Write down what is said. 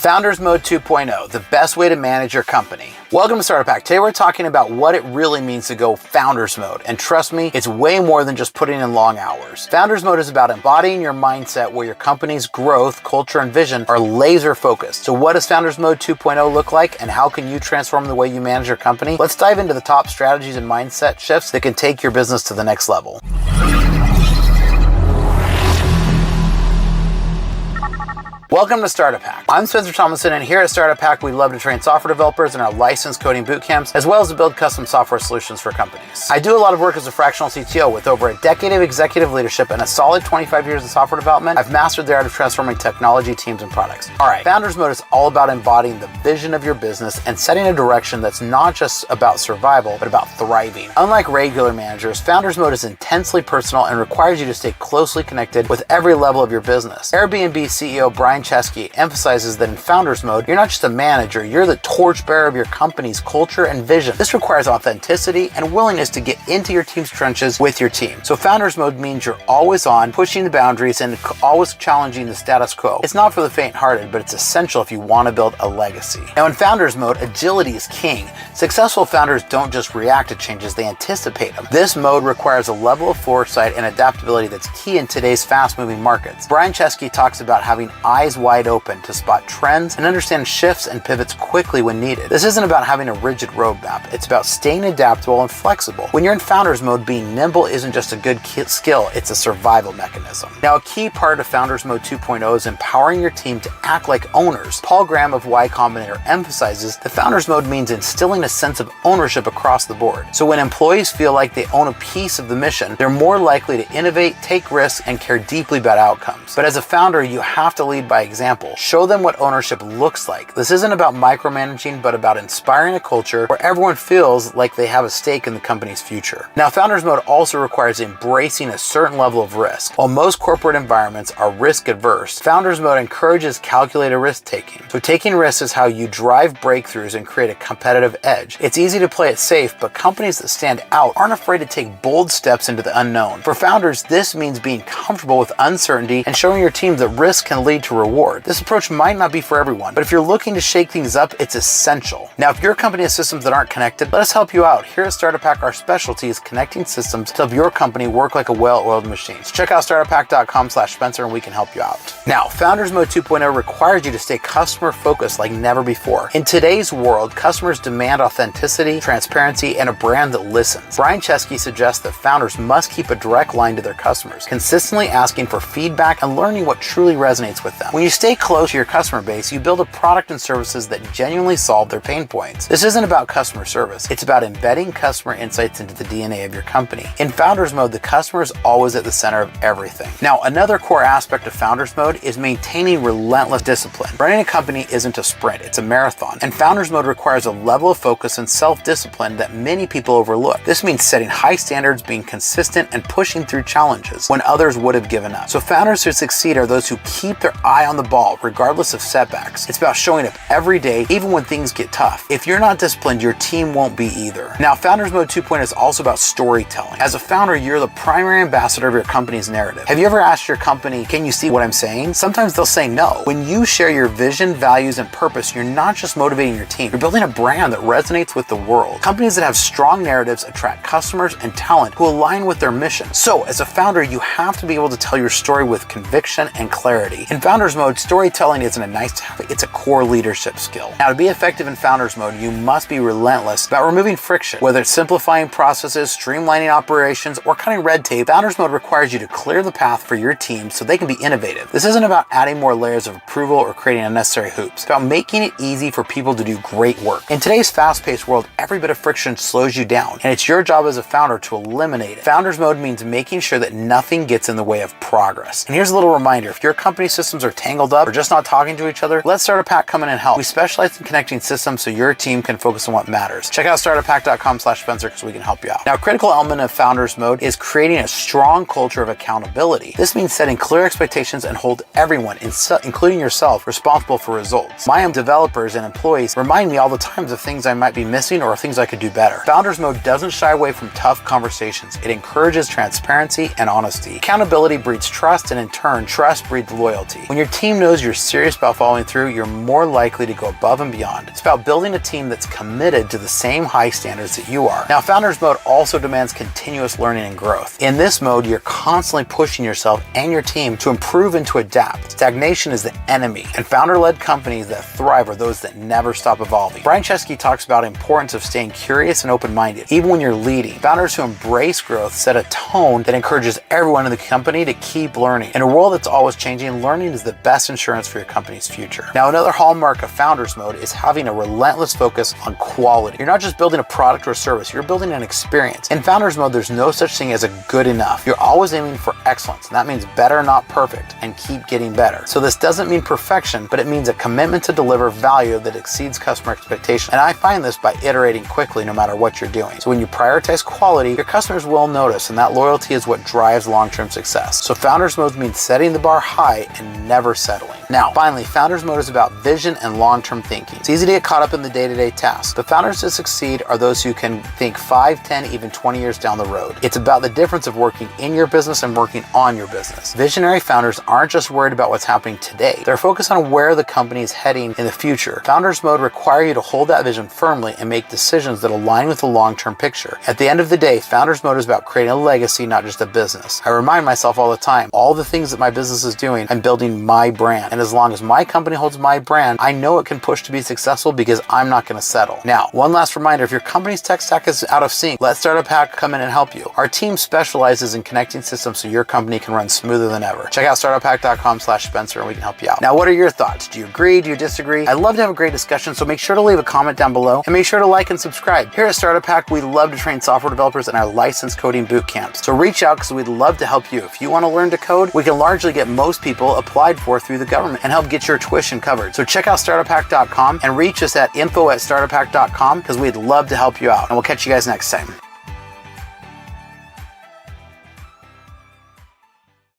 Founders Mode 2.0, the best way to manage your company. Welcome to Startup Hack. Today we're talking about what it really means to go Founders Mode. And trust me, it's way more than just putting in long hours. Founders Mode is about embodying your mindset where your company's growth, culture, and vision are laser focused. So what does Founders Mode 2.0 look like, and how can you transform the way you manage your company? Let's dive into the top strategies and mindset shifts that can take your business to the next level. Welcome to Startup Hack. I'm Spencer Thomason, and here at Startup Hack, we love to train software developers in our licensed coding boot camps, as well as to build custom software solutions for companies. I do a lot of work as a fractional CTO with over a decade of executive leadership and a solid 25 years in software development. I've mastered the art of transforming technology, teams, and products. All right, Founders Mode is all about embodying the vision of your business and setting a direction that's not just about survival, but about thriving. Unlike regular managers, Founders Mode is intensely personal and requires you to stay closely connected with every level of your business. Airbnb CEO Brian Chesky emphasizes that in Founders Mode, you're not just a manager, you're the torchbearer of your company's culture and vision. This requires authenticity and willingness to get into your team's trenches with your team. So Founders Mode means you're always on, pushing the boundaries and always challenging the status quo. It's not for the faint-hearted, but it's essential if you want to build a legacy. Now in Founders Mode, agility is king. Successful founders don't just react to changes, they anticipate them. This mode requires a level of foresight and adaptability that's key in today's fast-moving markets. Brian Chesky talks about having eyes wide open to spot trends and understand shifts and pivots quickly when needed. This isn't about having a rigid roadmap. It's about staying adaptable and flexible. When you're in Founders Mode, being nimble isn't just a good skill, it's a survival mechanism. Now, a key part of Founders Mode 2.0 is empowering your team to act like owners. Paul Graham of Y Combinator emphasizes that Founders Mode means instilling a sense of ownership across the board. So when employees feel like they own a piece of the mission, they're more likely to innovate, take risks, and care deeply about outcomes. But as a founder, you have to lead by example. Show them what ownership looks like. This isn't about micromanaging, but about inspiring a culture where everyone feels like they have a stake in the company's future. Now, Founders Mode also requires embracing a certain level of risk. While most corporate environments are risk adverse, Founders Mode encourages calculated risk taking. So taking risks is how you drive breakthroughs and create a competitive edge. It's easy to play it safe, but companies that stand out aren't afraid to take bold steps into the unknown. For founders, this means being comfortable with uncertainty and showing your team that risk can lead to reward. This approach might not be for everyone, but if you're looking to shake things up, it's essential. Now, if your company has systems that aren't connected, let us help you out. Here at Startup Hack, our specialty is connecting systems to help your company work like a well-oiled machine. So check out startuphack.com/Spencer and we can help you out. Now, Founders Mode 2.0 requires you to stay customer focused like never before. In today's world, customers demand authenticity, transparency, and a brand that listens. Brian Chesky suggests that founders must keep a direct line to their customers, consistently asking for feedback and learning what truly resonates with them. When you stay close to your customer base, you build a product and services that genuinely solve their pain points. This isn't about customer service. It's about embedding customer insights into the DNA of your company. In Founders Mode, the customer is always at the center of everything. Now, another core aspect of Founders Mode is maintaining relentless discipline. Running a company isn't a sprint, it's a marathon. And Founders Mode requires a level of focus and self-discipline that many people overlook. This means setting high standards, being consistent, and pushing through challenges when others would have given up. So founders who succeed are those who keep their eye on the ball, regardless of setbacks. It's about showing up every day, even when things get tough. If you're not disciplined, your team won't be either. Now, Founders Mode 2.0 is also about storytelling. As a founder, you're the primary ambassador of your company's narrative. Have you ever asked your company, can you see what I'm saying? Sometimes they'll say no. When you share your vision, values, and purpose, you're not just motivating your team, you're building a brand that resonates with the world. Companies that have strong narratives attract customers and talent who align with their mission. So, as a founder, you have to be able to tell your story with conviction and clarity. In Founders Mode, storytelling isn't a nice to have, it's a core leadership skill. Now, to be effective in Founders Mode, you must be relentless about removing friction. Whether it's simplifying processes, streamlining operations, or cutting red tape, Founders Mode requires you to clear the path for your team so they can be innovative. This isn't about adding more layers of approval or creating unnecessary hoops. It's about making it easy for people to do great work. In today's fast-paced world, every bit of friction slows you down, and it's your job as a founder to eliminate it. Founders Mode means making sure that nothing gets in the way of progress. And here's a little reminder, if your company systems are tangled up or just not talking to each other, let Startup Hack come in and help. We specialize in connecting systems so your team can focus on what matters. Check out startuphack.com/Spencer because we can help you out. Now, a critical element of Founders Mode is creating a strong culture of accountability. This means setting clear expectations and hold everyone, including yourself, responsible for results. My own developers and employees remind me all the time of things I might be missing or things I could do better. Founders Mode doesn't shy away from tough conversations. It encourages transparency and honesty. Accountability breeds trust, and in turn, trust breeds loyalty. When your team knows you're serious about following through, you're more likely to go above and beyond. It's about building a team that's committed to the same high standards that you are. Now, Founders Mode also demands continuous learning and growth. In this mode, you're constantly pushing yourself and your team to improve and to adapt. Stagnation is the enemy, and founder-led companies that thrive are those that never stop evolving. Brian Chesky talks about the importance of staying curious and open-minded, even when you're leading. Founders who embrace growth set a tone that encourages everyone in the company to keep learning. In a world that's always changing, learning is the best insurance for your company's future. Now, another hallmark of Founders Mode is having a relentless focus on quality. You're not just building a product or a service, you're building an experience. In Founders Mode, there's no such thing as a good enough. You're always aiming for excellence, and that means better, not perfect, and keep getting better. So this doesn't mean perfection, but it means a commitment to deliver value that exceeds customer expectations. And I find this by iterating quickly no matter what you're doing. So when you prioritize quality, your customers will notice, and that loyalty is what drives long-term success. So Founders Mode means setting the bar high and never settling. Now, finally, Founders Mode is about vision and long-term thinking. It's easy to get caught up in the day-to-day tasks, but founders that succeed are those who can think 5, 10, even 20 years down the road. It's about the difference of working in your business and working on your business. Visionary founders aren't just worried about what's happening today. They're focused on where the company is heading in the future. Founders Mode require you to hold that vision firmly and make decisions that align with the long-term picture. At the end of the day, Founders Mode is about creating a legacy, not just a business. I remind myself all the time, all the things that my business is doing, I'm building my brand. And as long as my company holds my brand, I know it can push to be successful because I'm not going to settle. Now, one last reminder, if your company's tech stack is out of sync, let Startup Hack come in and help you. Our team specializes in connecting systems so your company can run smoother than ever. Check out startuphack.com/Spencer and we can help you out. Now, what are your thoughts? Do you agree? Do you disagree? I'd love to have a great discussion, so make sure to leave a comment down below and make sure to like and subscribe. Here at Startup Hack, we love to train software developers in our licensed coding boot camps. So reach out because we'd love to help you. If you want to learn to code, we can largely get most people applied for through the government and help get your tuition covered. So check out startuphack.com and reach us at info@startuphack.com because we'd love to help you out. And we'll catch you guys next time.